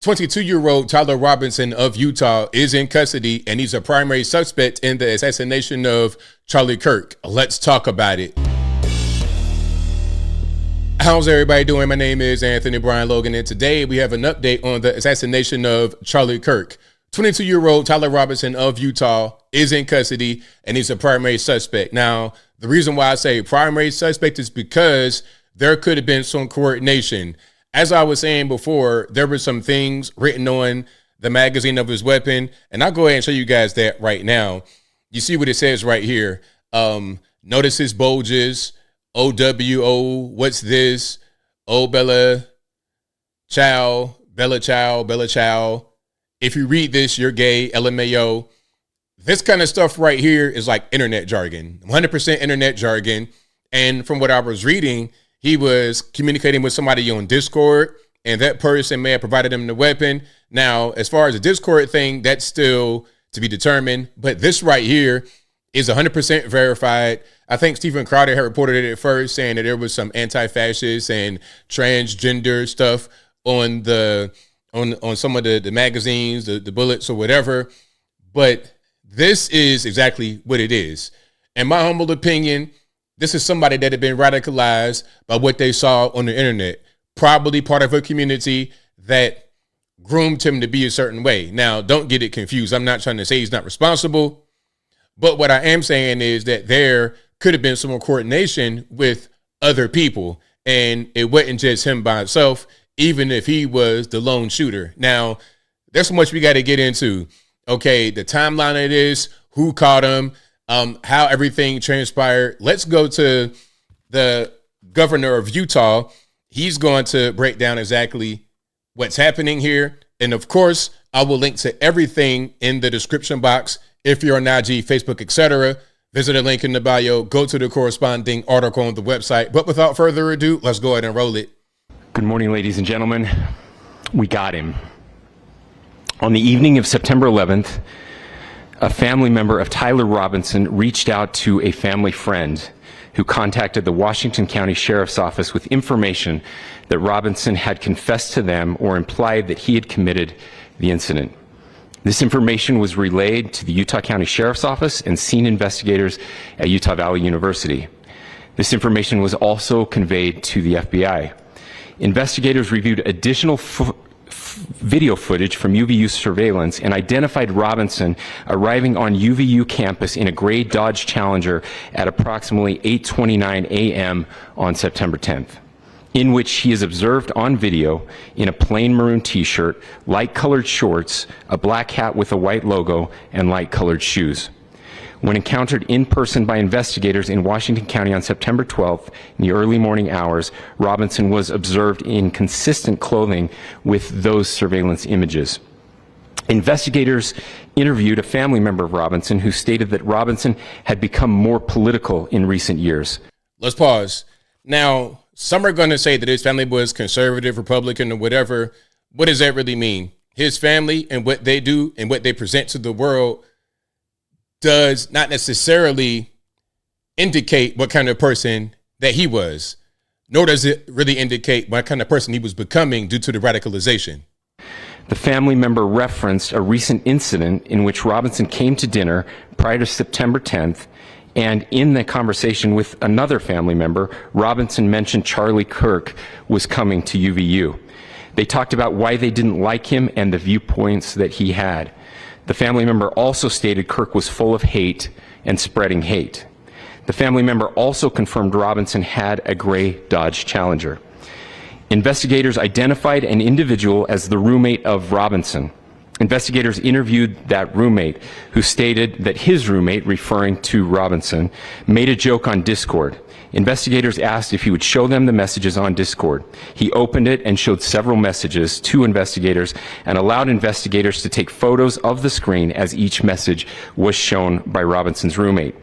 22-year-old Tyler Robinson of Utah is in custody, and he's a primary suspect in the assassination of Charlie Kirk. Let's talk about it. How's everybody doing? My name is Anthony Brian Logan, and today we have an update on the assassination of Charlie Kirk. 22-year-old Tyler Robinson of Utah is in custody, and he's a primary suspect. Now, the reason why I say primary suspect is because there could have been some coordination. As I was saying before, there were some things written on the magazine of his weapon, and I'll go ahead and show you guys that right now. You see what it says right here. Notice his bulges. OWO, what's this? Oh, Bella Chow. If you read this, you're gay, LMAO. This kind of stuff right here is like internet jargon, 100% internet jargon. And from what I was reading, he was communicating with somebody on Discord, and that person may have provided him the weapon. Now, as far as the Discord thing, that's still to be determined. But this right here is 100% verified. I think Stephen Crowder had reported it at first, saying that there was some anti-fascist and transgender stuff on some of the magazines, the bullets or whatever. But this is exactly what it is. In my humble opinion, this is somebody that had been radicalized by what they saw on the internet, probably part of a community that groomed him to be a certain way. Now, don't get it confused. I'm not trying to say he's not responsible, but what I am saying is that there could have been some coordination with other people, and it wasn't just him by himself, even if he was the lone shooter. Now, there's so much we got to get into. Okay, the timeline of this, who caught him, how everything transpired. Let's go to the governor of Utah. He's going to break down exactly what's happening here. And of course, I will link to everything in the description box. If you're on IG, Facebook, etc., visit a link in the bio, go to the corresponding article on the website. But without further ado, let's go ahead and roll it. Good morning, ladies and gentlemen. We got him. On the evening of September 11th, a family member of Tyler Robinson reached out to a family friend who contacted the Washington County Sheriff's Office with information that Robinson had confessed to them or implied that he had committed the incident. This information was relayed to the Utah County Sheriff's Office and scene investigators at Utah Valley University. This information was also conveyed to the FBI. Investigators reviewed additional video footage from UVU surveillance and identified Robinson arriving on UVU campus in a gray Dodge Challenger at approximately 8:29 a.m. on September 10th, in which he is observed on video in a plain maroon t-shirt, light-colored shorts, a black hat with a white logo, and light-colored shoes. When encountered in person by investigators in Washington County on September 12th in the early morning hours, Robinson was observed in consistent clothing with those surveillance images. Investigators interviewed a family member of Robinson who stated that Robinson had become more political in recent years. Let's pause. Now, some are going to say that his family was conservative, Republican, or whatever. What does that really mean? His family and what they do and what they present to the world does not necessarily indicate what kind of person that he was, nor does it really indicate what kind of person he was becoming due to the radicalization. The family member referenced a recent incident in which Robinson came to dinner prior to September 10th, and in the conversation with another family member, Robinson mentioned Charlie Kirk was coming to UVU. They talked about why they didn't like him and the viewpoints that he had. The family member also stated Kirk was full of hate and spreading hate. The family member also confirmed Robinson had a gray Dodge Challenger. Investigators identified an individual as the roommate of Robinson. Investigators interviewed that roommate, who stated that his roommate, referring to Robinson, made a joke on Discord. Investigators asked if he would show them the messages on Discord. He opened it and showed several messages to investigators and allowed investigators to take photos of the screen as each message was shown by Robinson's roommate.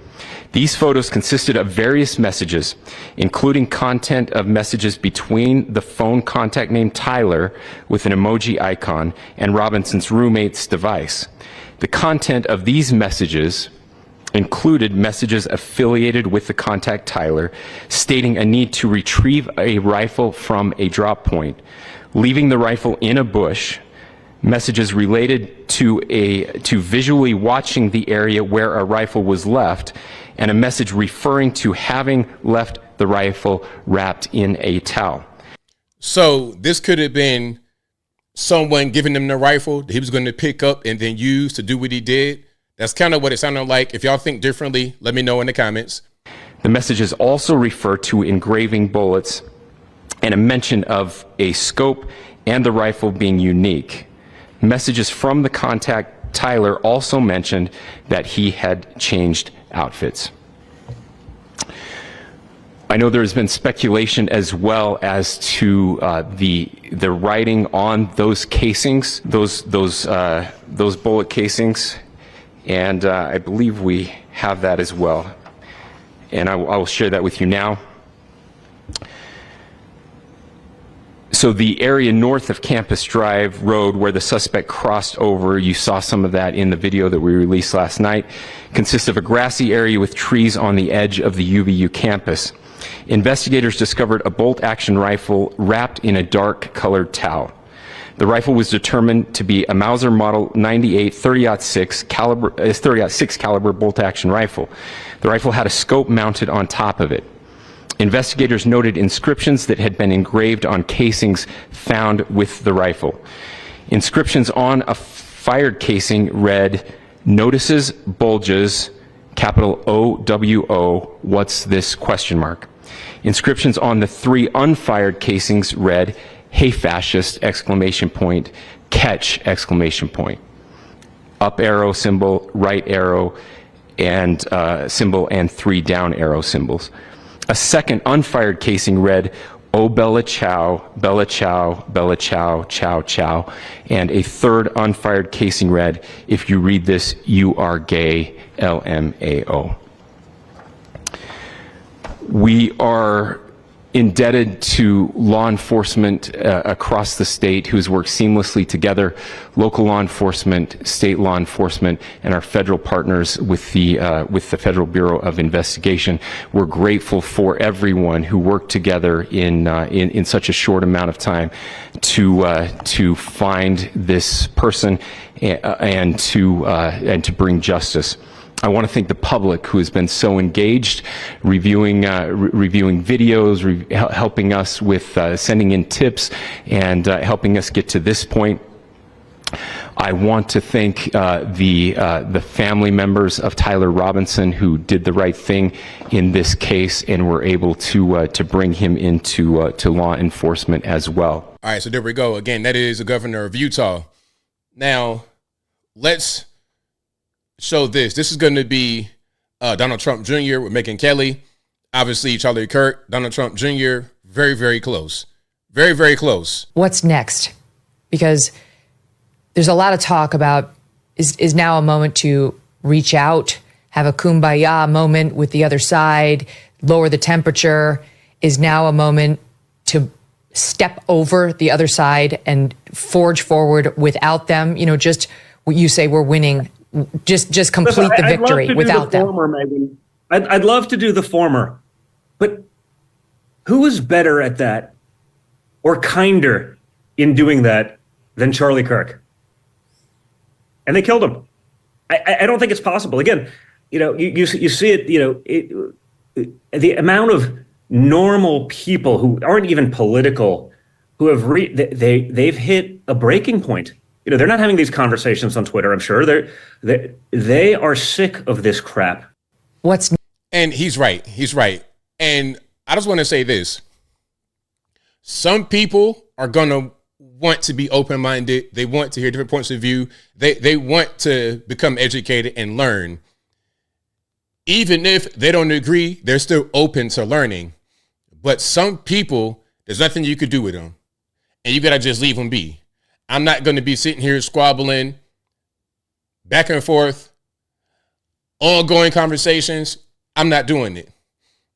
These photos consisted of various messages, including content of messages between the phone contact name Tyler with an emoji icon and Robinson's roommate's device. The content of these messages included messages affiliated with the contact Tyler, stating a need to retrieve a rifle from a drop point, leaving the rifle in a bush, messages related to visually watching the area where a rifle was left, and a message referring to having left the rifle wrapped in a towel. So this could have been someone giving him the rifle that he was going to pick up and then use to do what he did. That's kind of what it sounded like. If y'all think differently, let me know in the comments. The messages also refer to engraving bullets and a mention of a scope and the rifle being unique. Messages from the contact, Tyler, also mentioned that he had changed outfits. I know there's been speculation as well as to the writing on those casings, those bullet casings, and I believe we have that as well. And I will share that with you now. So the area north of Campus Drive Road where the suspect crossed over, you saw some of that in the video that we released last night, consists of a grassy area with trees on the edge of the UVU campus. Investigators discovered a bolt-action rifle wrapped in a dark-colored towel. The rifle was determined to be a Mauser Model 98 30-06 caliber bolt-action rifle. The rifle had a scope mounted on top of it. Investigators noted inscriptions that had been engraved on casings found with the rifle. Inscriptions on a fired casing read, "Notices bulges, capital OWO, what's this?" ? Inscriptions on the 3 unfired casings read, "Hey fascist!" ! Catch! Up arrow symbol, right arrow and symbol, and 3 down arrow symbols. A second unfired casing read, "Oh Bella Chow, Bella Chow, Bella Chow, Chow Chow," and a third unfired casing read, "If you read this, you are gay, LMAO." We are indebted to law enforcement across the state who's worked seamlessly together, local law enforcement, state law enforcement, and our federal partners with the Federal Bureau of Investigation. We're grateful for everyone who worked together in such a short amount of time to find this person and to bring justice. I want to thank the public who has been so engaged, reviewing videos, helping us with sending in tips, and helping us get to this point. I want to thank the family members of Tyler Robinson who did the right thing in this case and were able to bring him into to law enforcement as well. All right, so there we go. Again, that is the governor of Utah. Now, let's show this. This is going to be Donald Trump Jr. with Megyn Kelly. Obviously, Charlie Kirk, Donald Trump Jr., very, very close. Very, very close. What's next? Because there's a lot of talk about is now a moment to reach out, have a kumbaya moment with the other side, lower the temperature. Is now a moment to step over the other side and forge forward without them? You know, just what you say, we're winning. Just complete the victory without them. I'd love to do the former, but who is better at that or kinder in doing that than Charlie Kirk? And they killed him. I don't think it's possible. Again, you know, you see it. You know, the amount of normal people who aren't even political who have they've hit a breaking point. You know, they're not having these conversations on Twitter, I'm sure. They are sick of this crap. And he's right. He's right. And I just want to say this. Some people are going to want to be open-minded. They want to hear different points of view. They want to become educated and learn. Even if they don't agree, they're still open to learning. But some people, there's nothing you could do with them. And you got to just leave them be. I'm not going to be sitting here squabbling back and forth, ongoing conversations. I'm not doing it.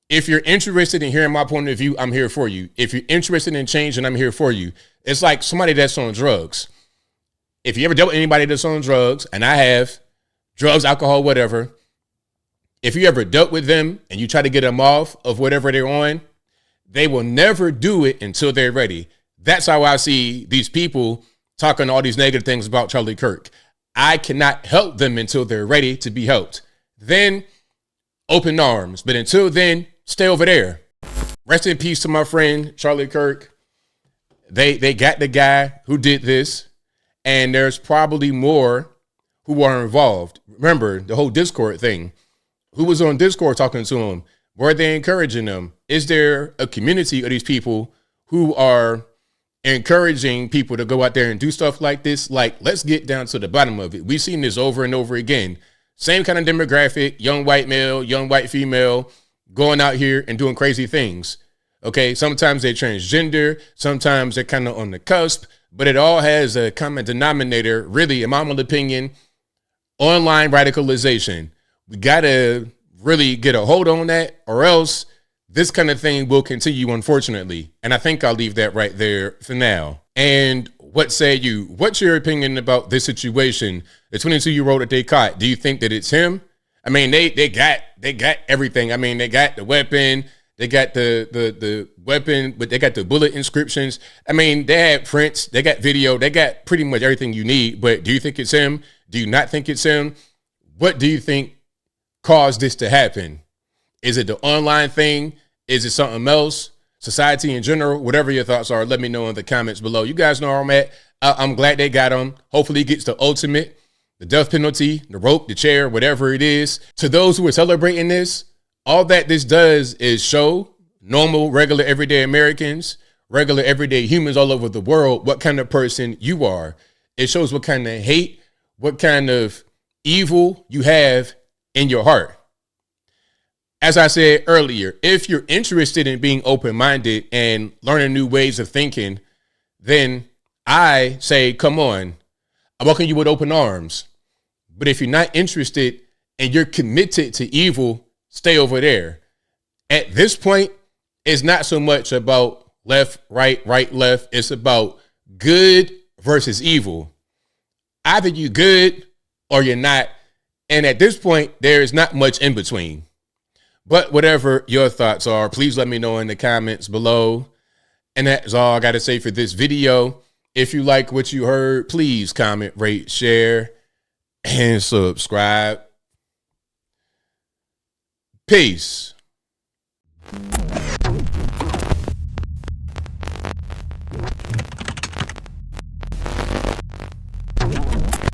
If you're interested in hearing my point of view, I'm here for you. If you're interested in changing, I'm here for you. It's like somebody that's on drugs. If you ever dealt with anybody that's on drugs, and I have, drugs, alcohol, whatever, if you ever dealt with them and you try to get them off of whatever they're on, they will never do it until they're ready. That's how I see these people talking all these negative things about Charlie Kirk. I cannot help them until they're ready to be helped. Then open arms. But until then, stay over there. Rest in peace to my friend Charlie Kirk. They got the guy who did this, and there's probably more who are involved. Remember the whole Discord thing. Who was on Discord talking to him? Were they encouraging them? Is there a community of these people who are encouraging people to go out there and do stuff like this? Like, let's get down to the bottom of it. We've seen this over and over again. Same kind of demographic, young white male, young white female, going out here and doing crazy things. Okay, sometimes they're transgender, sometimes they're kind of on the cusp, but it all has a common denominator, really, in my own opinion, online radicalization. We got to really get a hold on that, or else this kind of thing will continue, unfortunately. And I think I'll leave that right there for now. And what say you? What's your opinion about this situation? The 22-year-old that they caught, do you think that it's him? I mean, they got everything. I mean, they got the weapon, they got the weapon, but they got the bullet inscriptions. I mean, they had prints, they got video, they got pretty much everything you need. But do you think it's him? Do you not think it's him? What do you think caused this to happen? Is it the online thing? Is it something else? Society in general? Whatever your thoughts are, let me know in the comments below. You guys know where I'm at. I'm glad they got him. Hopefully he gets the ultimate, the death penalty, the rope, the chair, whatever it is. To those who are celebrating this, all that this does is show normal, regular, everyday Americans, regular, everyday humans all over the world, what kind of person you are. It shows what kind of hate, what kind of evil you have in your heart. As I said earlier, if you're interested in being open-minded and learning new ways of thinking, then I say, come on, I welcome you with open arms. But if you're not interested and you're committed to evil, stay over there. At this point, it's not so much about left, right, left. It's about good versus evil. Either you're good or you're not. And at this point, there is not much in between. But whatever your thoughts are, please let me know in the comments below. And that's all I got to say for this video. If you like what you heard, please comment, rate, share, and subscribe. Peace.